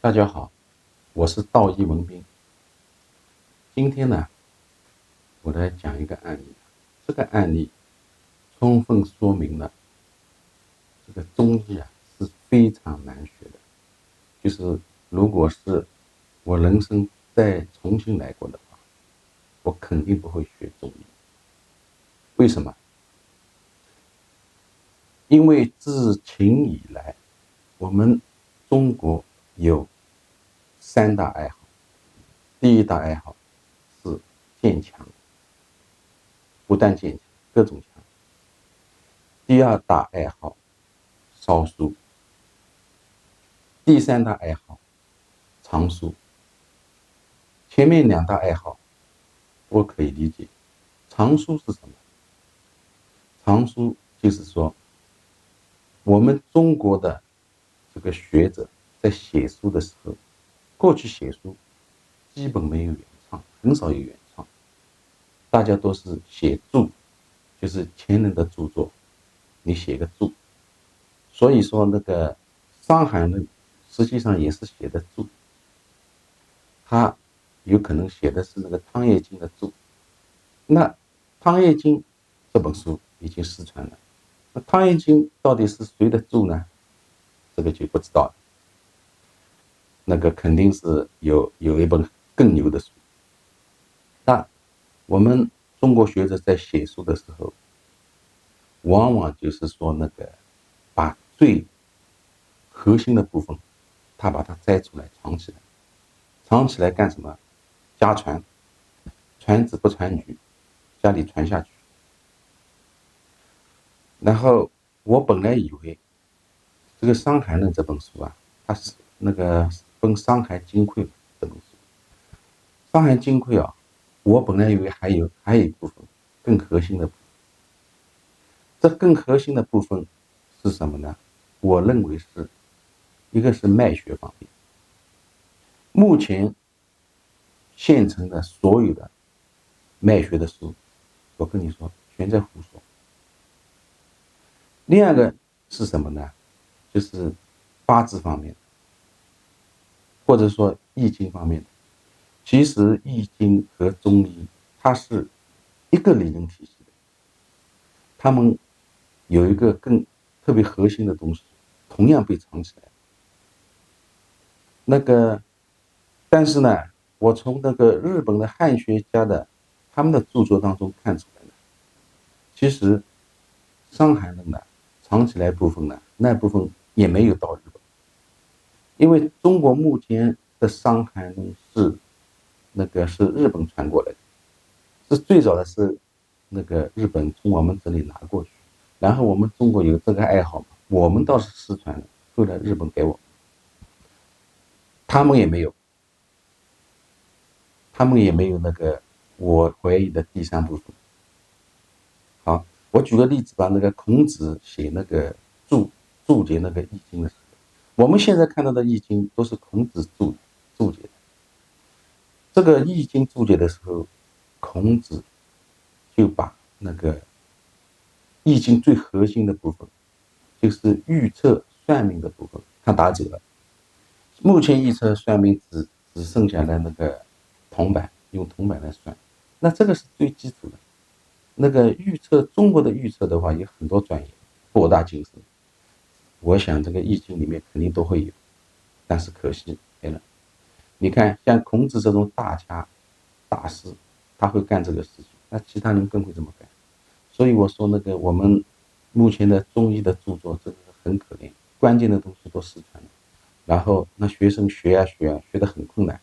大家好，我是道义文斌。今天呢，我来讲一个案例。这个案例充分说明了这个中医是非常难学的。就是如果是我人生再重新来过的话，我肯定不会学中医。为什么？因为自秦以来，我们中国有三大爱好。第一大爱好是健强，不但健强，各种强。第二大爱好烧书，第三大爱好藏书。前面两大爱好我可以理解。藏书是什么？藏书就是说，我们中国的这个学者在写书的时候，过去写书基本没有原创，很少有原创，大家都是写注，就是前人的著作，你写个注。所以说那个《伤寒论》实际上也是写的注，他有可能写的是那个汤液经的注。那汤液经这本书已经失传了，那汤液经到底是谁的注呢？这个就不知道了。那个肯定是有一本更牛的书。那我们中国学者在写书的时候，往往就是说那个把最核心的部分，他把它摘出来藏起来，藏起来干什么？家传，传子不传女，家里传下去。然后我本来以为这个《伤寒论》这本书它是那个分《伤寒金匮》这本书，《伤寒金匮》我本来以为还有一部分更核心的部分。这更核心的部分是什么呢？我认为是一个是脉学方面。目前现成的所有的脉学的书，我跟你说全在胡说。另二个是什么呢？就是八字方面，或者说易经方面的。其实易经和中医它是一个理论体系的，他们有一个更特别核心的东西，同样被藏起来。那个，但是呢，我从那个日本的汉学家的他们的著作当中看出来了，其实《伤寒论》藏起来部分那部分也没有到日本。因为中国目前的《伤寒论》是日本传过来的，是最早的是那个日本从我们这里拿过去，然后我们中国有这个爱好，我们倒是失传了，后来日本给我，他们也没有，那个我怀疑的第三部分。好，我举个例子吧。那个孔子写那个注解那个易经的时候，我们现在看到的易经都是孔子注解的。这个易经注解的时候，孔子就把那个易经最核心的部分，就是预测算命的部分，他打走了。目前预测算命只剩下了那个铜板，用铜板来算。那这个是最基础的。那个预测，中国的预测的话有很多专业，博大精深。我想这个易经里面肯定都会有，但是可惜没了。你看，像孔子这种大家大师，他会干这个事情，那其他人更会这么干。所以我说那个我们目前的中医的著作真的是很可怜，关键的东西都失传了。然后那学生学得很困难，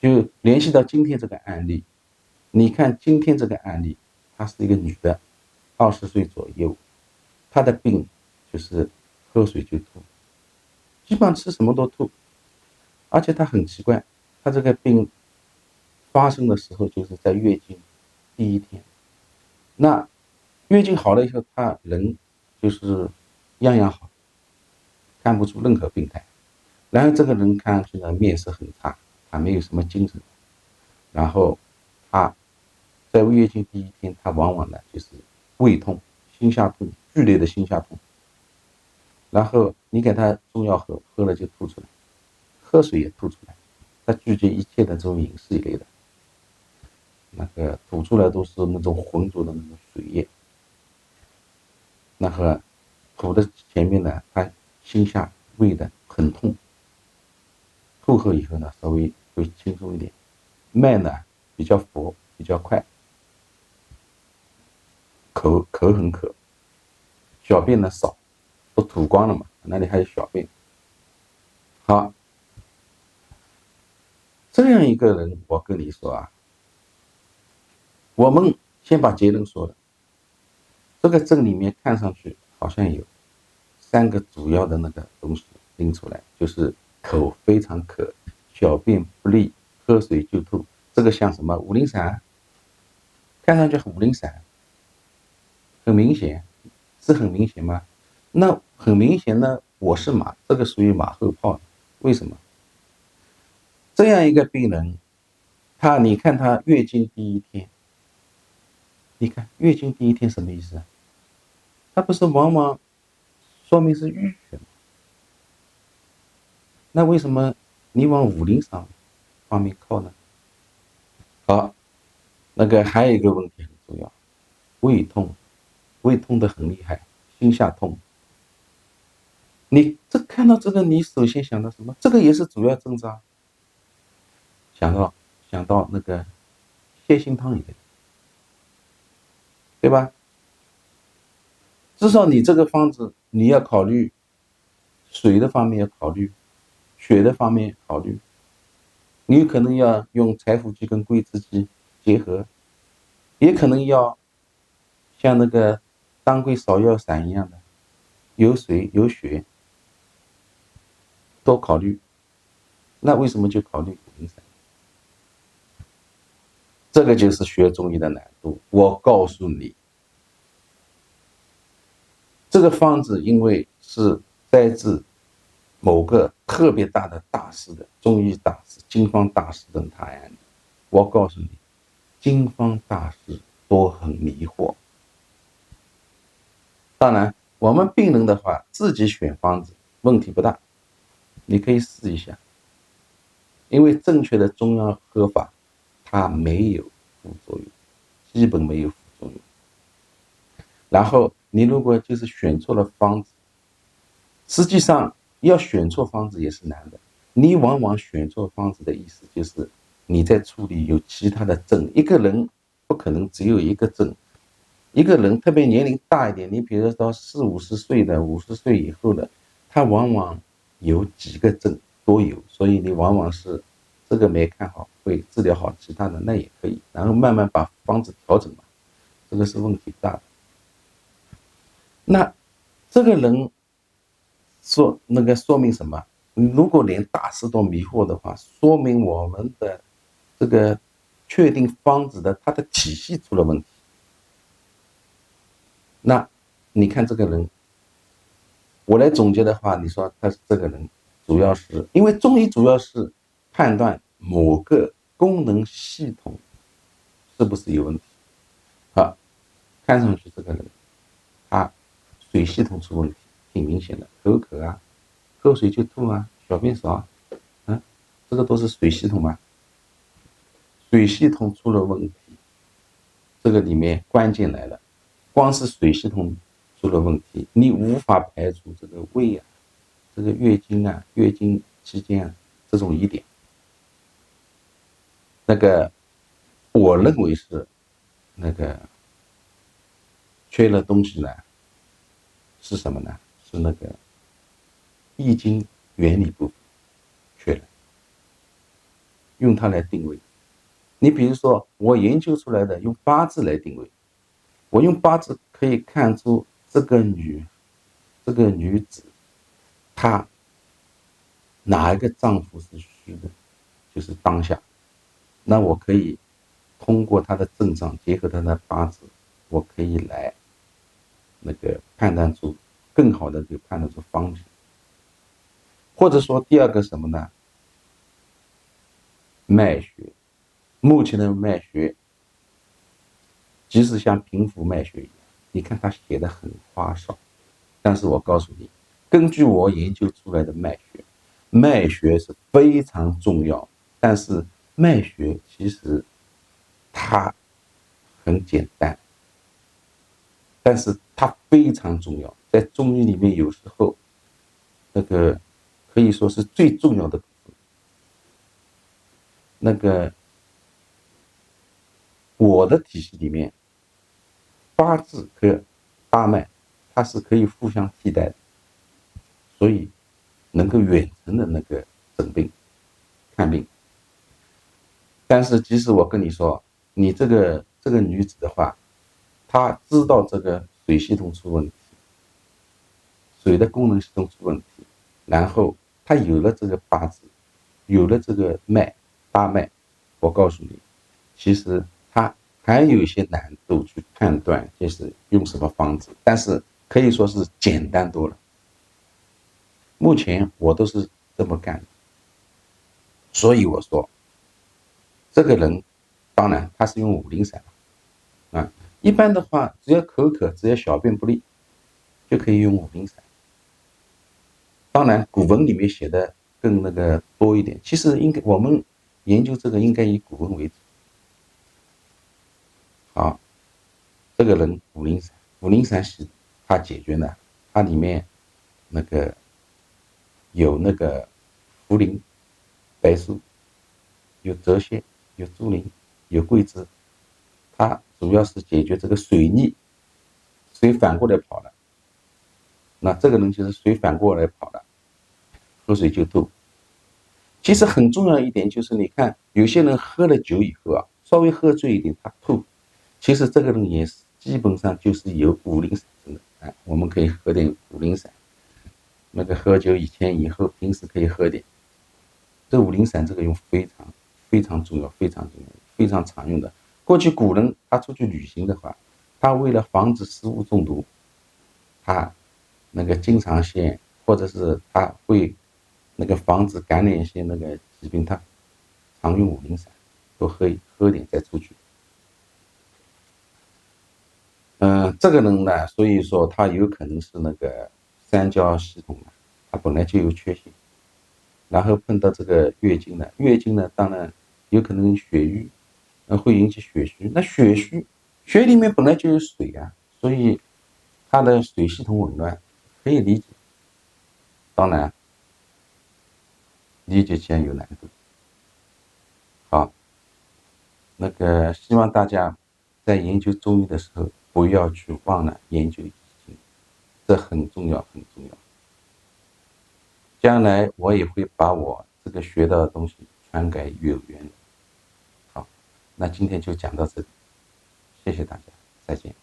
就联系到今天这个案例。你看今天这个案例，她是一个女的，20岁左右，她的病就是喝水就吐，基本上吃什么都吐。而且她很奇怪，她这个病发生的时候就是在月经第一天。那月经好了以后，她人就是样样好，看不出任何病态。然后这个人看上去呢面色很差，他没有什么精神。然后他在月经第一天，他往往呢就是胃痛、心下痛，剧烈的心下痛。然后你给他中药喝，喝了就吐出来，喝水也吐出来，它拒绝一切的这种饮食一类的，那个吐出来都是那种浑浊的那种水液。那和吐的前面呢，它心下胃的很痛，吐后以后呢，稍微会轻松一点，脉呢比较浮，比较快，口很渴，小便呢少，都吐光了嘛，那里还有小便。好，这样一个人，我跟你说啊，我们先把结论说了，这个症里面看上去好像有3个主要的那个东西拎出来，就是口非常渴，小便不利，喝水就吐，这个像什么五苓散？看上去五苓散，很明显，是很明显吗？那很明显呢，我是马，这个属于马后炮，为什么？这样一个病人，你看他月经第一天，你看月经第一天什么意思啊？他不是往往说明是淤血吗？那为什么你往五苓散方面靠呢？好，那个还有一个问题很重要，胃痛，胃痛的很厉害，心下痛。你看到这个，你首先想到什么？这个也是主要症状，想到那个泻心汤一类，对吧？至少你这个方子你要考虑水的方面要考虑，血的方面考虑，你有可能要用柴胡鸡跟桂枝鸡结合，也可能要像那个当归芍药散一样的，有水有血，多考虑。那为什么就考虑五苓散？这个就是学中医的难度。我告诉你，这个方子因为是摘自某个特别大的大师的中医大师经方大师的答案，我告诉你，经方大师都很迷惑。当然，我们病人的话自己选方子问题不大，你可以试一下，因为正确的中药喝法，它没有副作用，基本没有副作用。然后你如果就是选错了方子，实际上要选错方子也是难的。你往往选错方子的意思就是你在处理有其他的症，一个人不可能只有一个症。一个人特别年龄大一点，你比如说到40-50岁的，50岁以后的，他往往有几个症都有，所以你往往是这个没看好，会治疗好其他的，那也可以，然后慢慢把方子调整嘛，这个是问题大的。那这个人说明什么？如果连大师都迷惑的话，说明我们的这个确定方子的它的体系出了问题。那你看这个人，我来总结的话，你说他这个人主要是因为中医主要是判断某个功能系统是不是有问题。好，看上去这个人他水系统出问题，挺明显的，口渴啊，喝水就吐啊，小便少啊，这个都是水系统吗？水系统出了问题，这个里面关键来了，光是水系统出了问题，你无法排除这个胃啊，这个月经啊，月经期间啊这种疑点。那个我认为是那个缺了东西呢，是什么呢？是那个易经原理部分缺了，用它来定位。你比如说我研究出来的用八字来定位，我用八字可以看出这个女子她哪一个脏腑是虚的，就是当下，那我可以通过她的症状，结合她的八字，我可以来那个判断出更好的判断出方向。或者说第二个什么呢？脉学，目前的脉学即使像平浮脉学一样，你看他写的很花哨，但是我告诉你，根据我研究出来的脉学，脉学是非常重要，但是脉学其实它很简单，但是它非常重要，在中医里面有时候那个可以说是最重要的部分。那个我的体系里面，八字和八脉它是可以互相替代的，所以能够远程的那个诊病看病。但是即使我跟你说，你这个女子的话，她知道这个水系统出问题，水的功能系统出问题，然后她有了这个八字，有了这个八脉，我告诉你，其实她还有一些难度去判断，就是用什么方子，但是可以说是简单多了。目前我都是这么干的，所以我说，这个人，当然他是用五苓散啊。一般的话，只要口渴，只要小便不利，就可以用五苓散。当然，古文里面写的更那个多一点。其实应该我们研究这个应该以古文为主。好，这个人五苓散，五苓散是它解决呢，它里面那个有那个茯苓、白术，有泽泻，有猪苓，有桂枝，它主要是解决这个水逆，水反过来跑了。那这个人就是水反过来跑了，喝水就吐。其实很重要一点就是，你看有些人喝了酒以后啊，稍微喝醉一点，他吐，其实这个人也是基本上就是有五苓散症的。哎，我们可以喝点五苓散，那个喝酒以前以后平时可以喝点。这五苓散这个用非常重要，非常重要，非常常用的。过去古人他出去旅行的话，他为了防止食物中毒，他那个经常性或者是他会那个防止感染一些那个疾病，他常用五苓散，多喝点再出去。这个人呢，所以说他有可能是那个三焦系统呢，他本来就有缺陷，然后碰到这个月经呢，月经呢当然有可能血瘀，会引起血虚。那血虚，血里面本来就有水啊，所以他的水系统紊乱，可以理解。当然，理解起来有难度。好，那个希望大家在研究中医的时候，不要去忘了研究易经，这很重要，很重要。将来我也会把我这个学到的东西传给有缘人。好，那今天就讲到这里，谢谢大家，再见。